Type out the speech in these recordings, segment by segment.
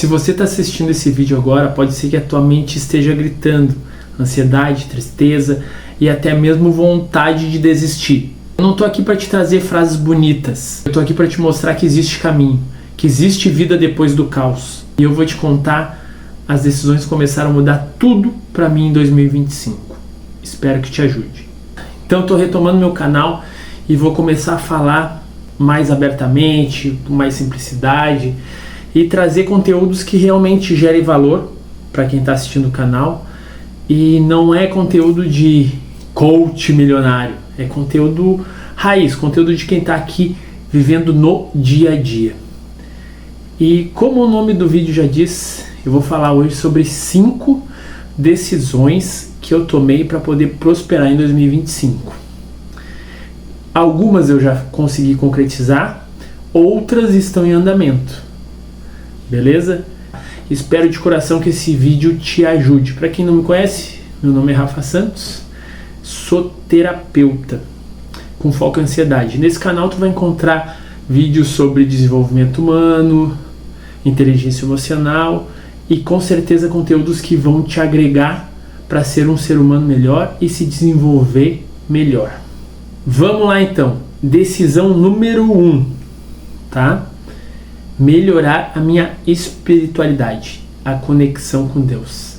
Se você está assistindo esse vídeo agora, pode ser que a tua mente esteja gritando ansiedade, tristeza e até mesmo vontade de desistir. Eu não estou aqui para te trazer frases bonitas, eu estou aqui para te mostrar que existe caminho, que existe vida depois do caos. E eu vou te contar as decisões que começaram a mudar tudo para mim em 2025. Espero que te ajude. Então estou retomando meu canal e vou começar a falar mais abertamente, com mais simplicidade e trazer conteúdos que realmente gerem valor para quem está assistindo o canal. E não é conteúdo de coach milionário, é conteúdo raiz, conteúdo de quem está aqui vivendo no dia a dia. E como o nome do vídeo já diz, eu vou falar hoje sobre 5 decisões que eu tomei para poder prosperar em 2025. Algumas eu já consegui concretizar, outras estão em andamento. Beleza? Espero de coração que esse vídeo te ajude. Para quem não me conhece, meu nome é Rafa Santos, sou terapeuta com foco em ansiedade. Nesse canal tu vai encontrar vídeos sobre desenvolvimento humano, inteligência emocional e com certeza conteúdos que vão te agregar para ser um ser humano melhor e se desenvolver melhor. Vamos lá então. Decisão número 1, tá? Melhorar a minha espiritualidade, a conexão com Deus.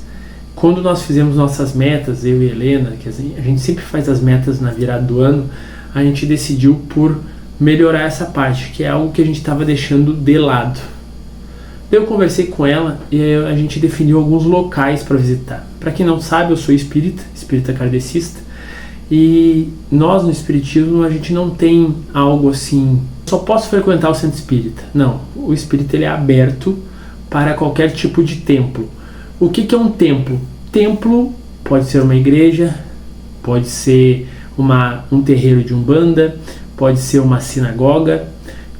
Quando nós fizemos nossas metas, eu e Helena, que a gente sempre faz as metas na virada do ano, a gente decidiu por melhorar essa parte, que é algo que a gente estava deixando de lado. Eu conversei com ela e a gente definiu alguns locais para visitar. Para quem não sabe, eu sou espírita kardecista, e nós no espiritismo a gente não tem algo assim, só posso frequentar o centro espírita. Não, o espírita ele é aberto para qualquer tipo de templo. O que é um templo? Templo pode ser uma igreja, pode ser um terreiro de umbanda, pode ser uma sinagoga.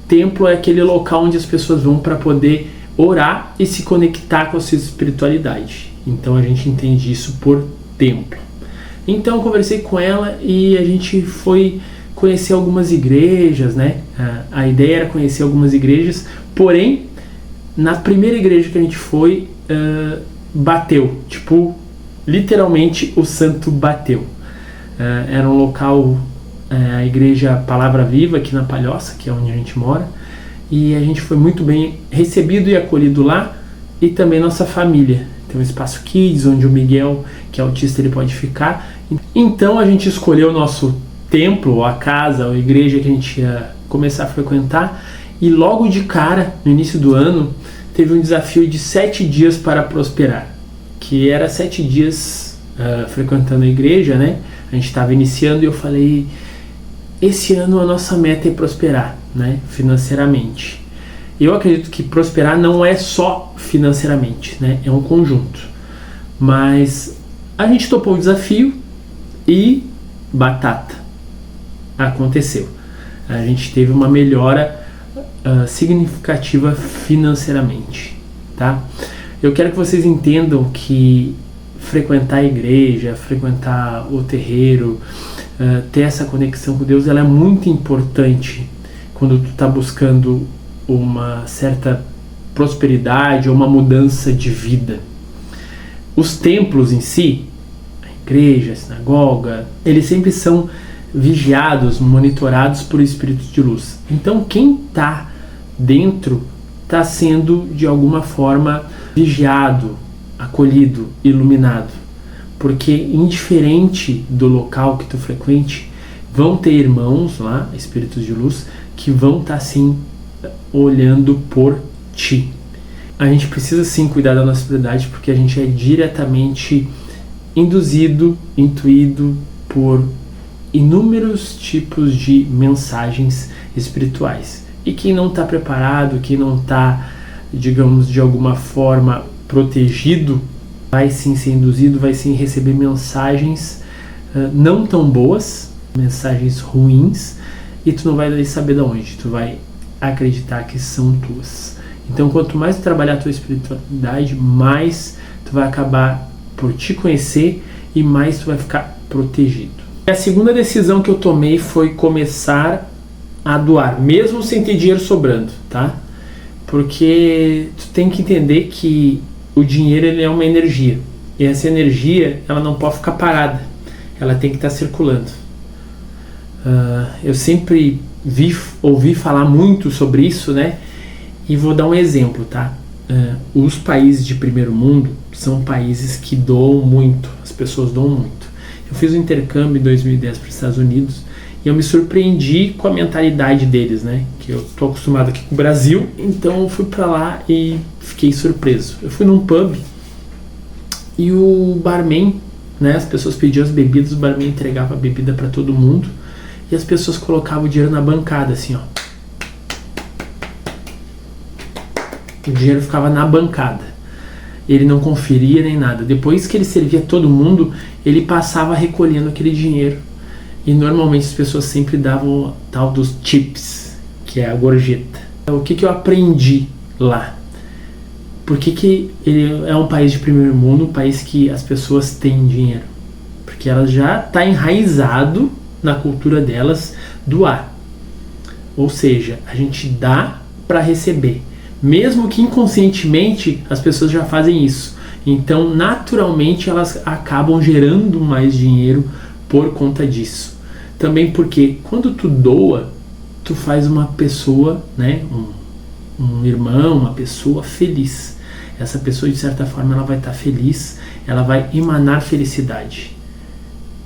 Templo é aquele local onde as pessoas vão para poder orar e se conectar com a sua espiritualidade. Então a gente entende isso por templo. Então eu conversei com ela e a gente foi conhecer algumas igrejas, né? A ideia era conhecer algumas igrejas, porém, na primeira igreja que a gente foi, bateu, tipo, literalmente o santo bateu. Era um local, a igreja Palavra Viva, aqui na Palhoça, que é onde a gente mora, e a gente foi muito bem recebido e acolhido lá, e também nossa família. Tem um espaço kids, onde o Miguel, que é autista, ele pode ficar. Então a gente escolheu o nosso templo, ou a casa, ou a igreja que a gente ia começar a frequentar, e logo de cara, no início do ano, teve um desafio de 7 dias para prosperar, que era 7 dias frequentando a igreja, né? A gente estava iniciando e eu falei, esse ano a nossa meta é prosperar, né? Financeiramente. Eu acredito que prosperar não é só financeiramente, né? É um conjunto. Mas a gente topou o desafio e batata. Aconteceu. A gente teve uma melhora significativa financeiramente, tá? Eu quero que vocês entendam que frequentar a igreja, frequentar o terreiro, ter essa conexão com Deus, ela é muito importante quando tu está buscando uma certa prosperidade ou uma mudança de vida. Os templos em si, a igreja, a sinagoga, eles sempre são vigiados, monitorados por espíritos de luz. Então quem está dentro está sendo de alguma forma vigiado, acolhido, iluminado, porque indiferente do local que tu frequente, vão ter irmãos lá, espíritos de luz, que vão estar assim olhando por ti. A gente precisa sim cuidar da nossa espiritualidade, porque a gente é diretamente induzido, intuído por inúmeros tipos de mensagens espirituais. E quem não está preparado, quem não está, digamos, de alguma forma protegido, vai sim ser induzido, vai sim receber mensagens não tão boas, mensagens ruins, e tu não vai saber de onde, tu vai acreditar que são tuas. Então quanto mais tu trabalhar a tua espiritualidade, mais tu vai acabar por te conhecer e mais tu vai ficar protegido. A segunda decisão que eu tomei foi começar a doar, mesmo sem ter dinheiro sobrando, tá? Porque tu tem que entender que o dinheiro ele é uma energia. E essa energia, ela não pode ficar parada. Ela tem que estar circulando. Eu sempre ouvi falar muito sobre isso, né? E vou dar um exemplo, tá? Os países de primeiro mundo são países que doam muito. As pessoas doam muito. Eu fiz um intercâmbio em 2010 para os Estados Unidos e eu me surpreendi com a mentalidade deles, né? Que eu tô acostumado aqui com o Brasil, então eu fui para lá e fiquei surpreso. Eu fui num pub e o barman, né? As pessoas pediam as bebidas, o barman entregava a bebida para todo mundo e as pessoas colocavam o dinheiro na bancada, assim, ó. O dinheiro ficava na bancada. Ele não conferia nem nada. Depois que ele servia todo mundo, ele passava recolhendo aquele dinheiro. E normalmente as pessoas sempre davam o tal dos tips, que é a gorjeta. O que eu aprendi lá? Por que ele é um país de primeiro mundo, um país que as pessoas têm dinheiro? Porque ela já está enraizado na cultura delas doar. Ou seja, a gente dá para receber. Mesmo que inconscientemente as pessoas já fazem isso. Então, naturalmente, elas acabam gerando mais dinheiro por conta disso. Também porque quando tu doa, tu faz uma pessoa, né, um irmão, uma pessoa feliz. Essa pessoa, de certa forma, ela vai estar feliz, ela vai emanar felicidade.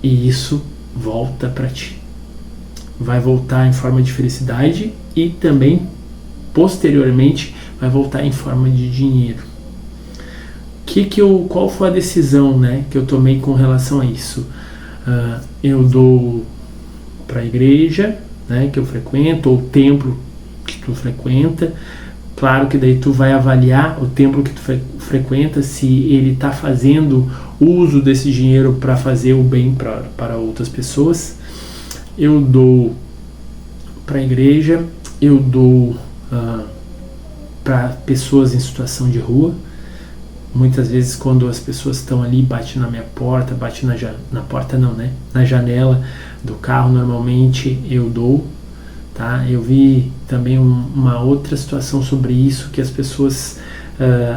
E isso volta para ti. Vai voltar em forma de felicidade e também, posteriormente, vai voltar em forma de dinheiro. Qual foi a decisão, né, que eu tomei com relação a isso? Eu dou para a igreja, né, que eu frequento, ou o templo que tu frequenta. Claro que daí tu vai avaliar o templo que tu frequenta, se ele está fazendo uso desse dinheiro para fazer o bem para outras pessoas. Eu dou para a igreja, eu dou para pessoas em situação de rua. Muitas vezes quando as pessoas estão ali, bate na minha porta, bate na porta não, né? Na janela do carro, normalmente eu dou, tá? Eu vi também uma outra situação sobre isso, que as pessoas,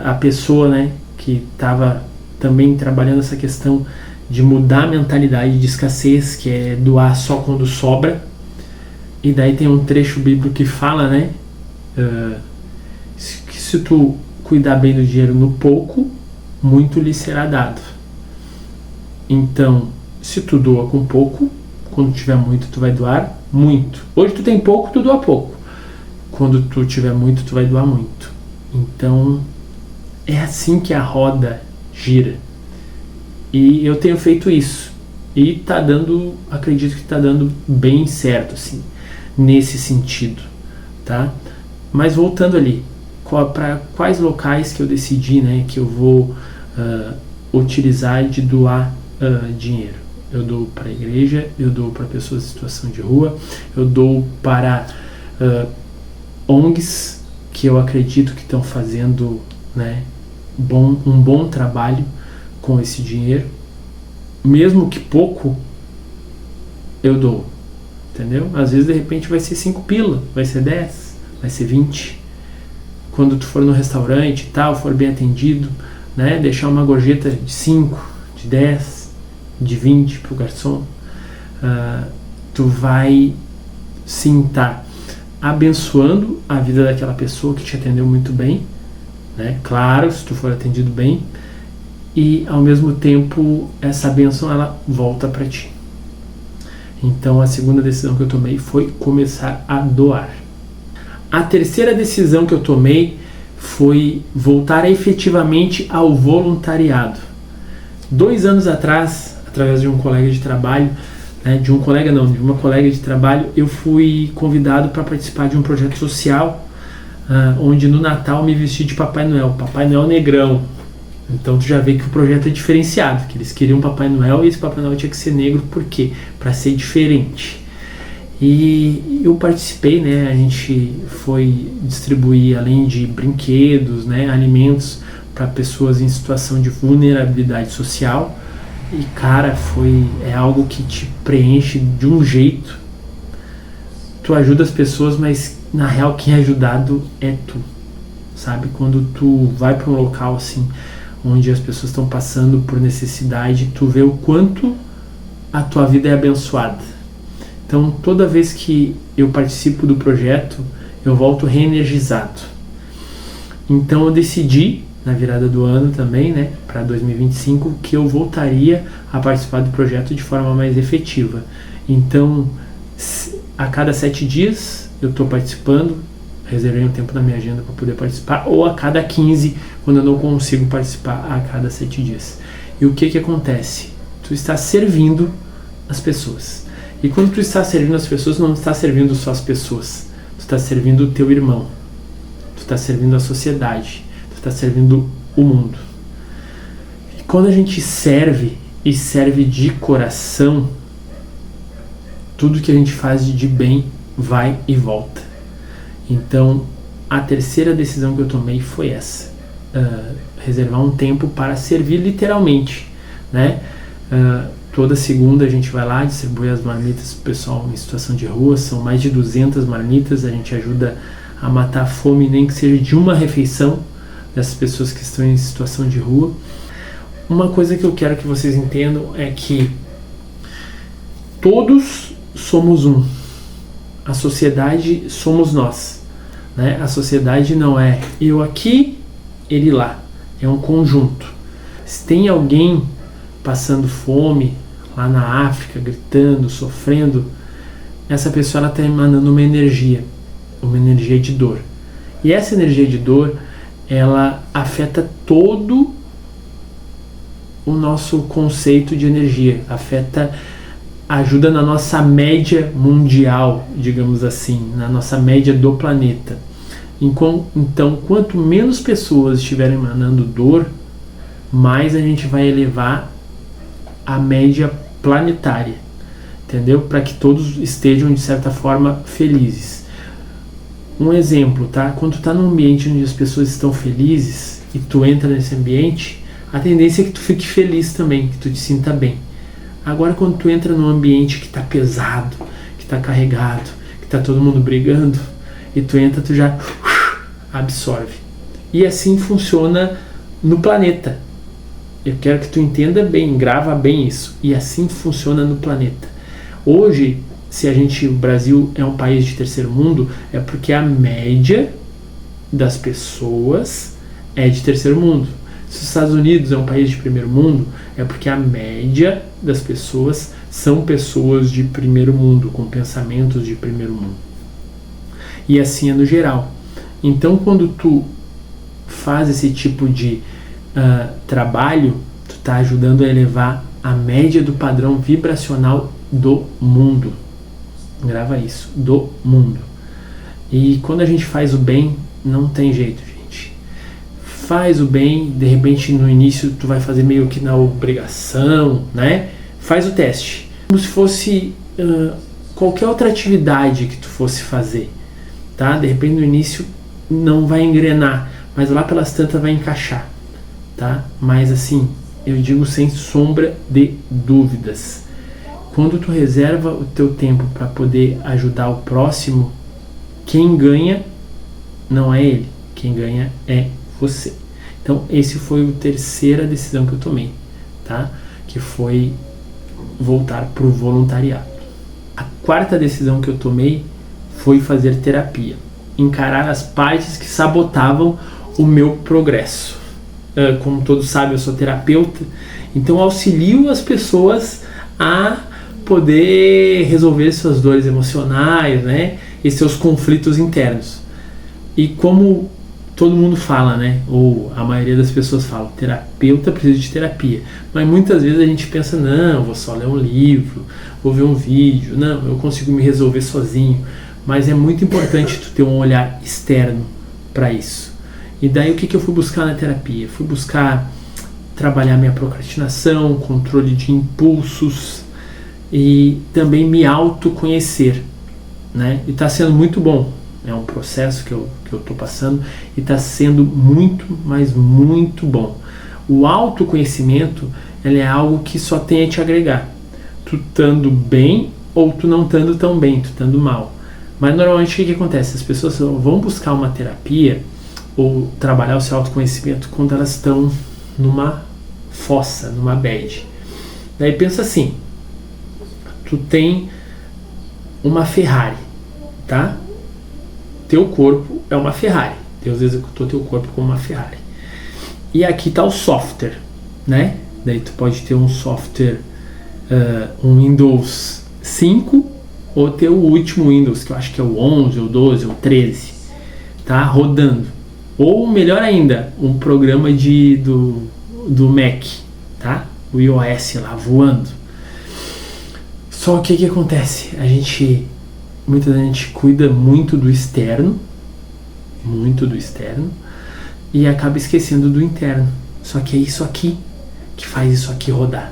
a pessoa, né, que estava também trabalhando essa questão de mudar a mentalidade de escassez, que é doar só quando sobra. E daí tem um trecho bíblico que fala, né, que se tu cuidar bem do dinheiro no pouco, muito lhe será dado. Então, se tu doa com pouco, quando tiver muito, tu vai doar muito. Hoje tu tem pouco, tu doa pouco. Quando tu tiver muito, tu vai doar muito. Então, é assim que a roda gira. E eu tenho feito isso. E tá dando, acredito que tá dando bem certo, assim, nesse sentido, tá? Mas voltando ali, para quais locais que eu decidi, né, que eu vou utilizar de doar dinheiro. Eu dou para a igreja, eu dou para pessoas em situação de rua, eu dou para ONGs que eu acredito que estão fazendo, né, um bom trabalho com esse dinheiro. Mesmo que pouco, eu dou, entendeu? Às vezes de repente vai ser 5 pila, vai ser 10, vai ser 20. Quando tu for no restaurante e tal, for bem atendido, né, deixar uma gorjeta de 5, de 10, de 20 pro garçom, tu vai sim estar abençoando a vida daquela pessoa que te atendeu muito bem, né? Claro, se tu for atendido bem, e ao mesmo tempo essa bênção ela volta para ti. Então a segunda decisão que eu tomei foi começar a doar. A terceira decisão que eu tomei foi voltar efetivamente ao voluntariado. 2 anos atrás, através de um colega de trabalho, né, de uma colega de trabalho, eu fui convidado para participar de um projeto social, onde no Natal me vesti de Papai Noel negrão. Então tu já vê que o projeto é diferenciado, que eles queriam Papai Noel e esse Papai Noel tinha que ser negro, por quê? Para ser diferente. E eu participei, né, a gente foi distribuir, além de brinquedos, né, alimentos para pessoas em situação de vulnerabilidade social. E cara, é algo que te preenche de um jeito. Tu ajuda as pessoas, mas na real quem é ajudado é tu. sabe? Quando tu vai para um local assim, onde as pessoas estão passando por necessidade, tu vê o quanto a tua vida é abençoada. Então, toda vez que eu participo do projeto, eu volto reenergizado. Então, eu decidi, na virada do ano também, né, para 2025, que eu voltaria a participar do projeto de forma mais efetiva. Então, a cada 7 dias eu estou participando, reservei um tempo na minha agenda para poder participar, ou a cada 15, quando eu não consigo participar a cada 7 dias. E o que acontece? Tu está servindo as pessoas. E quando tu está servindo as pessoas, não está servindo só as pessoas. Tu está servindo o teu irmão. Tu está servindo a sociedade. Tu está servindo o mundo. E quando a gente serve, e serve de coração, tudo que a gente faz de bem vai e volta. Então, a terceira decisão que eu tomei foi essa. Reservar um tempo para servir literalmente, né? Toda segunda a gente vai lá, distribui as marmitas para o pessoal em situação de rua. São mais de 200 marmitas. A gente ajuda a matar a fome, nem que seja de uma refeição, dessas pessoas que estão em situação de rua. Uma coisa que eu quero que vocês entendam é que todos somos um. A sociedade somos nós, né? A sociedade não é eu aqui, ele lá. É um conjunto. Se tem alguém passando fome lá na África, gritando, sofrendo, essa pessoa está emanando uma energia de dor. E essa energia de dor, ela afeta todo o nosso conceito de energia, ajuda na nossa média mundial, digamos assim, na nossa média do planeta. Então, quanto menos pessoas estiverem emanando dor, mais a gente vai elevar a média planetária, entendeu? Para que todos estejam, de certa forma, felizes. Um exemplo, tá? Quando tu tá num ambiente onde as pessoas estão felizes e tu entra nesse ambiente, a tendência é que tu fique feliz também, que tu te sinta bem. Agora, quando tu entra num ambiente que tá pesado, que tá carregado, que tá todo mundo brigando, e tu entra, tu já absorve. E assim funciona no planeta. Eu quero que tu entenda bem, grava bem isso. E assim funciona no planeta. Hoje, o Brasil é um país de terceiro mundo, é porque a média das pessoas é de terceiro mundo. Se os Estados Unidos é um país de primeiro mundo, é porque a média das pessoas são pessoas de primeiro mundo, com pensamentos de primeiro mundo. E assim é no geral. Então, quando tu faz esse tipo de trabalho, tu está ajudando a elevar a média do padrão vibracional do mundo. Grava isso, do mundo. E quando a gente faz o bem, não tem jeito, gente. Faz o bem, de repente no início tu vai fazer meio que na obrigação, né? Faz o teste. Como se fosse qualquer outra atividade que tu fosse fazer, tá? De repente no início não vai engrenar, mas lá pelas tantas vai encaixar, tá? Mas assim, eu digo sem sombra de dúvidas. Quando tu reserva o teu tempo para poder ajudar o próximo, quem ganha não é ele, quem ganha é você. Então, esse foi a terceira decisão que eu tomei, tá? Que foi voltar para o voluntariado. A quarta decisão que eu tomei foi fazer terapia, encarar as partes que sabotavam o meu progresso. Como todos sabem, eu sou terapeuta, então auxilio as pessoas a poder resolver suas dores emocionais, né, e seus conflitos internos. E como todo mundo fala, né, ou a maioria das pessoas fala, terapeuta precisa de terapia, mas muitas vezes a gente pensa, não, vou só ler um livro, vou ver um vídeo, não, eu consigo me resolver sozinho. Mas é muito importante tu ter um olhar externo para isso. E daí o que eu fui buscar na terapia? Fui buscar trabalhar minha procrastinação, controle de impulsos e também me autoconhecer, né? E está sendo muito bom. É um processo que eu estou passando e está sendo muito, mas muito bom. O autoconhecimento, ele é algo que só tem a te agregar. Tu estando bem ou tu não estando tão bem, tu estando mal. Mas normalmente o que acontece? As pessoas vão buscar uma terapia ou trabalhar o seu autoconhecimento quando elas estão numa fossa, numa bad. Daí pensa assim, tu tem uma Ferrari, tá? Teu corpo é uma Ferrari. Deus executou teu corpo como uma Ferrari. E aqui tá o software, né? Daí tu pode ter um software, um Windows 5, ou ter o último Windows, que eu acho que é o 11, ou 12, ou 13, tá? Rodando. Ou melhor ainda, um programa do Mac, tá? O iOS lá voando. Só que o que acontece? Muita gente cuida muito do externo, e acaba esquecendo do interno. Só que é isso aqui que faz isso aqui rodar.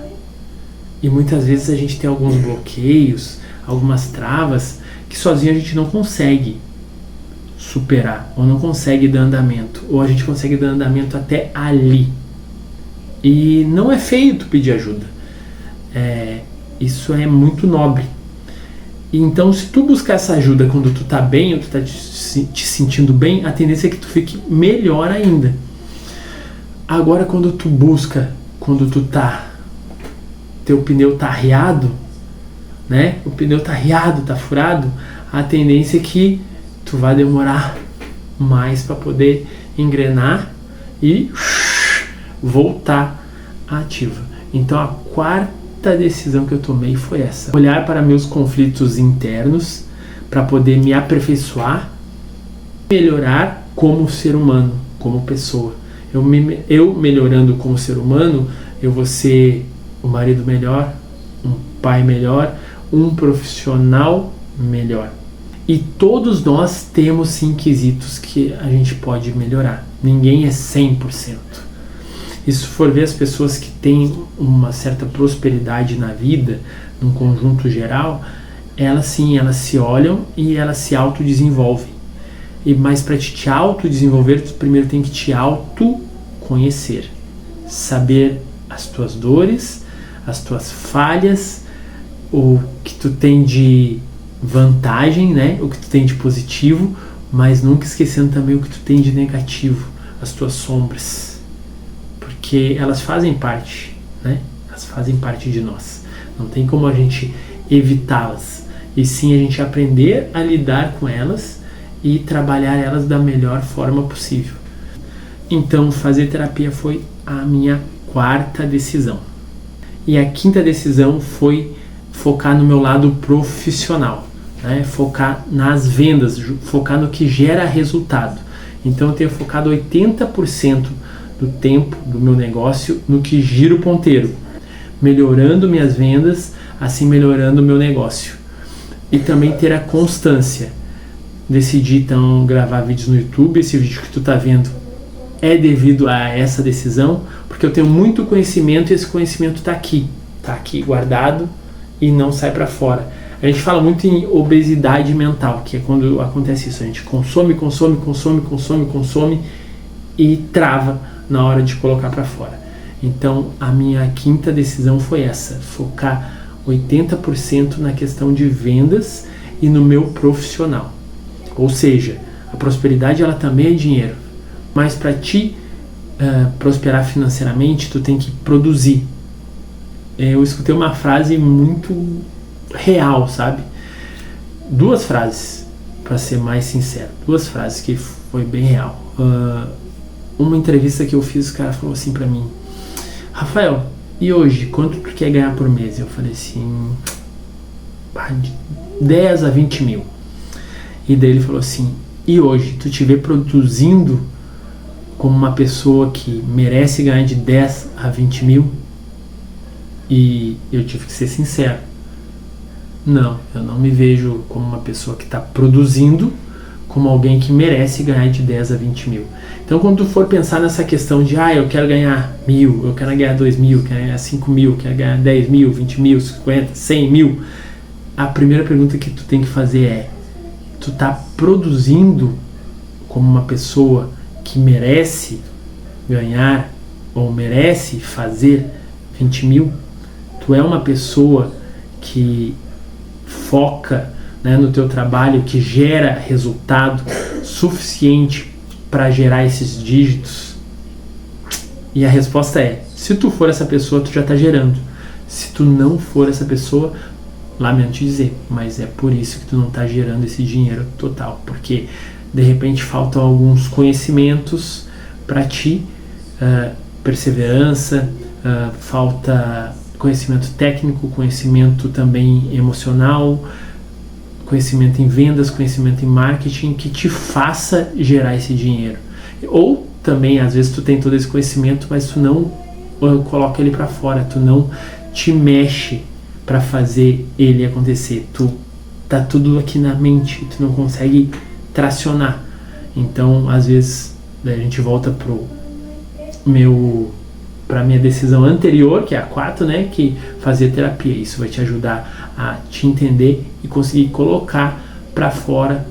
E muitas vezes a gente tem alguns bloqueios, algumas travas que sozinho a gente não consegue superar, ou não consegue dar andamento, ou a gente consegue dar andamento até ali. E não é feio tu pedir ajuda. Isso é muito nobre. Então, se tu buscar essa ajuda quando tu tá bem, ou tu tá te sentindo bem, a tendência é que tu fique melhor ainda. Agora, quando teu pneu tá arriado, né? O pneu tá arriado, tá furado, a tendência é que tu vai demorar mais para poder engrenar e voltar ativa. Então, a quarta decisão que eu tomei foi essa: olhar para meus conflitos internos para poder me aperfeiçoar, melhorar como ser humano, como pessoa. Eu melhorando como ser humano, eu vou ser um marido melhor, um pai melhor, um profissional melhor. E todos nós temos sim quesitos que a gente pode melhorar. Ninguém é 100%. E se for ver as pessoas que têm uma certa prosperidade na vida, num conjunto geral, elas se olham e elas se autodesenvolvem. Mas para te autodesenvolver, tu primeiro tem que te autoconhecer. Saber as tuas dores, as tuas falhas, o que tu tem de vantagem, né? O que tu tem de positivo, mas nunca esquecendo também o que tu tem de negativo, as tuas sombras. Porque elas fazem parte, né? Elas fazem parte de nós. Não tem como a gente evitá-las. E sim a gente aprender a lidar com elas e trabalhar elas da melhor forma possível. Então, fazer terapia foi a minha quarta decisão. E a quinta decisão foi focar no meu lado profissional, né? Focar nas vendas, focar no que gera resultado. Então, eu tenho focado 80% do tempo do meu negócio no que gira o ponteiro, melhorando minhas vendas, assim melhorando o meu negócio. E também ter a constância. Decidi então gravar vídeos no YouTube. Esse vídeo que tu tá vendo é devido a essa decisão, porque eu tenho muito conhecimento e esse conhecimento tá aqui guardado e não sai para fora. A gente fala muito em obesidade mental, que é quando acontece isso, a gente consome e trava na hora de colocar para fora. Então a minha quinta decisão foi essa: focar 80% na questão de vendas e no meu profissional. Ou seja, a prosperidade ela também é dinheiro, mas para ti prosperar financeiramente tu tem que produzir. Eu escutei uma frase muito real, sabe? Duas frases, para ser mais sincero, duas frases que foi bem real. Uma entrevista que eu fiz, o cara falou assim pra mim: Rafael, e hoje, quanto tu quer ganhar por mês? Eu falei assim, de 10 a 20 mil. E daí ele falou assim: e hoje, tu te vê produzindo como uma pessoa que merece ganhar de 10 a 20 mil? E eu tive que ser sincero. Não, eu não me vejo como uma pessoa que está produzindo como alguém que merece ganhar de 10 a 20 mil. Então, quando tu for pensar nessa questão de eu quero ganhar 1.000, eu quero ganhar 2.000, eu quero ganhar 5.000, eu quero ganhar 10.000, 20.000, 50, 100.000, a primeira pergunta que tu tem que fazer é: tu tá produzindo como uma pessoa que merece ganhar ou merece fazer 20 mil? Tu é uma pessoa que foca, né, no teu trabalho, que gera resultado suficiente para gerar esses dígitos? E a resposta é: se tu for essa pessoa, tu já está gerando. Se tu não for essa pessoa, lamento te dizer, mas é por isso que tu não está gerando esse dinheiro total, porque de repente faltam alguns conhecimentos para ti, perseverança, falta conhecimento técnico, conhecimento também emocional, conhecimento em vendas, conhecimento em marketing, que te faça gerar esse dinheiro. Ou também, às vezes, tu tem todo esse conhecimento, mas tu não coloca ele para fora, tu não te mexe para fazer ele acontecer. Tu tá tudo aqui na mente, tu não consegue tracionar. Então, às vezes, a gente volta para minha decisão anterior, que é a 4, né, que fazer terapia. Isso vai te ajudar a te entender e conseguir colocar para fora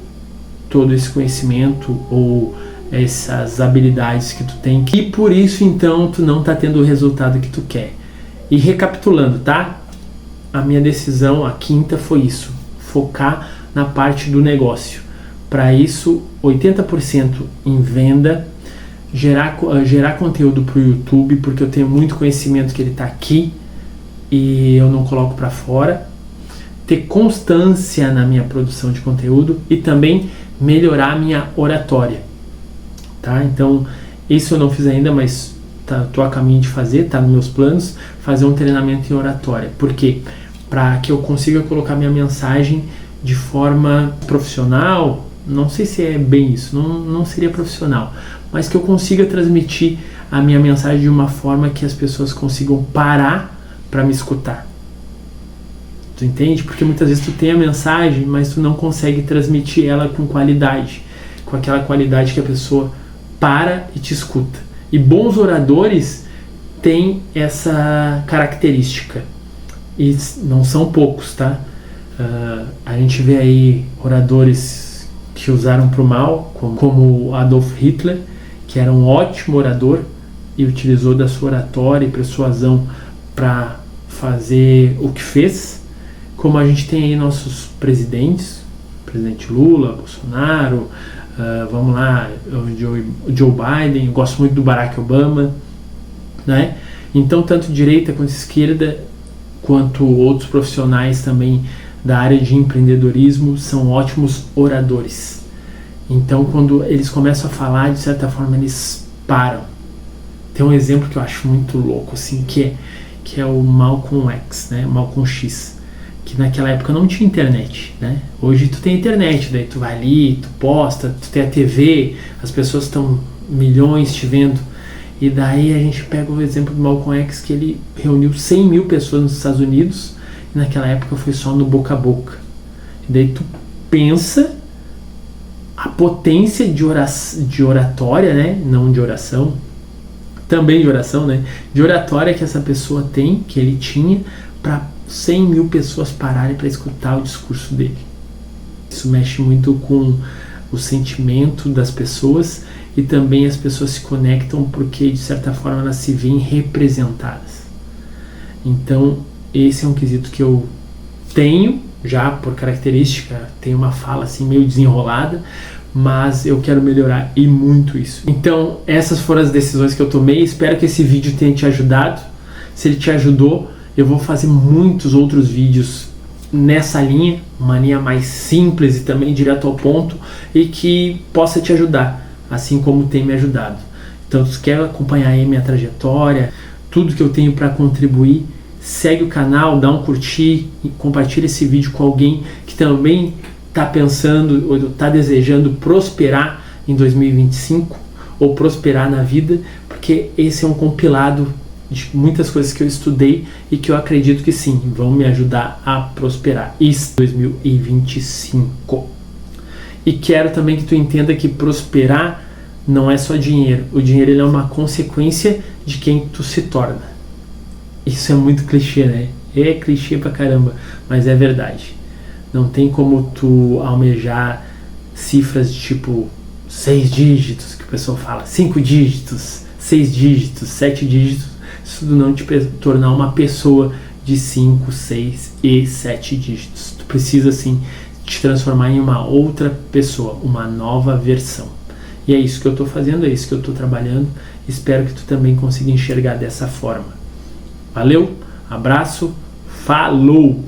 todo esse conhecimento ou essas habilidades que tu tem, e por isso então tu não tá tendo o resultado que tu quer. E recapitulando, tá? A minha decisão, a 5ª, foi isso: focar na parte do negócio. Para isso, 80% em venda, gerar conteúdo para o YouTube, porque eu tenho muito conhecimento que ele está aqui e eu não coloco para fora. Ter constância na minha produção de conteúdo e também melhorar a minha oratória, tá? Então, isso eu não fiz ainda, mas tô a caminho de fazer, tá nos meus planos, fazer um treinamento em oratória. Por quê? Para que eu consiga colocar minha mensagem de forma profissional. Não sei se é bem isso, não seria profissional, mas que eu consiga transmitir a minha mensagem de uma forma que as pessoas consigam parar para me escutar. Tu entende? Porque muitas vezes tu tem a mensagem, mas tu não consegue transmitir ela com qualidade, com aquela qualidade que a pessoa para e te escuta. E bons oradores têm essa característica, e não são poucos, tá? A gente vê aí oradores que usaram para o mal, como Adolf Hitler, que era um ótimo orador e utilizou da sua oratória e persuasão para fazer o que fez. Como a gente tem aí nossos presidentes, o presidente Lula, Bolsonaro, vamos lá, o Joe Biden, eu gosto muito do Barack Obama, né? Então, tanto direita quanto esquerda, quanto outros profissionais também da área de empreendedorismo, são ótimos oradores. Então, quando eles começam a falar, de certa forma, eles param. Tem um exemplo que eu acho muito louco, assim, que é o Malcolm X, né? Malcolm X, que naquela época não tinha internet, né? Hoje tu tem internet, daí tu vai ali, tu posta, tu tem a TV, as pessoas estão milhões te vendo. E daí a gente pega o exemplo do Malcolm X, que ele reuniu 100 mil pessoas nos Estados Unidos, e naquela época foi só no boca a boca. E daí tu pensa a potência de oratória, né? Não de oração, também de oração, né? De oratória que essa pessoa tem, que ele tinha, para 100 mil pessoas pararem para escutar o discurso dele. Isso mexe muito com o sentimento das pessoas, e também as pessoas se conectam porque de certa forma elas se veem representadas. Então esse é um quesito que eu tenho já por característica, tenho uma fala assim meio desenrolada, mas eu quero melhorar e muito isso. Então essas foram as decisões que eu tomei. Espero que esse vídeo tenha te ajudado. Se ele te ajudou, eu vou fazer muitos outros vídeos nessa linha, uma linha mais simples e também direto ao ponto, e que possa te ajudar, assim como tem me ajudado. Então, se quer acompanhar aí minha trajetória, tudo que eu tenho para contribuir, segue o canal, dá um curtir e compartilha esse vídeo com alguém que também está pensando ou está desejando prosperar em 2025 ou prosperar na vida, porque esse é um compilado de muitas coisas que eu estudei e que eu acredito que sim, vão me ajudar a prosperar em 2025. E quero também que tu entenda que prosperar não é só dinheiro. O dinheiro ele é uma consequência de quem tu se torna. Isso é muito clichê, né? É clichê pra caramba, mas é verdade. Não tem como tu almejar cifras de tipo 6 dígitos, que o pessoal fala, 5 dígitos, 6 dígitos, 7 dígitos, isso não te tornar uma pessoa de 5, 6 e 7 dígitos. Tu precisa, sim, te transformar em uma outra pessoa, uma nova versão. E é isso que eu estou fazendo, é isso que eu estou trabalhando. Espero que tu também consiga enxergar dessa forma. Valeu, abraço, falou!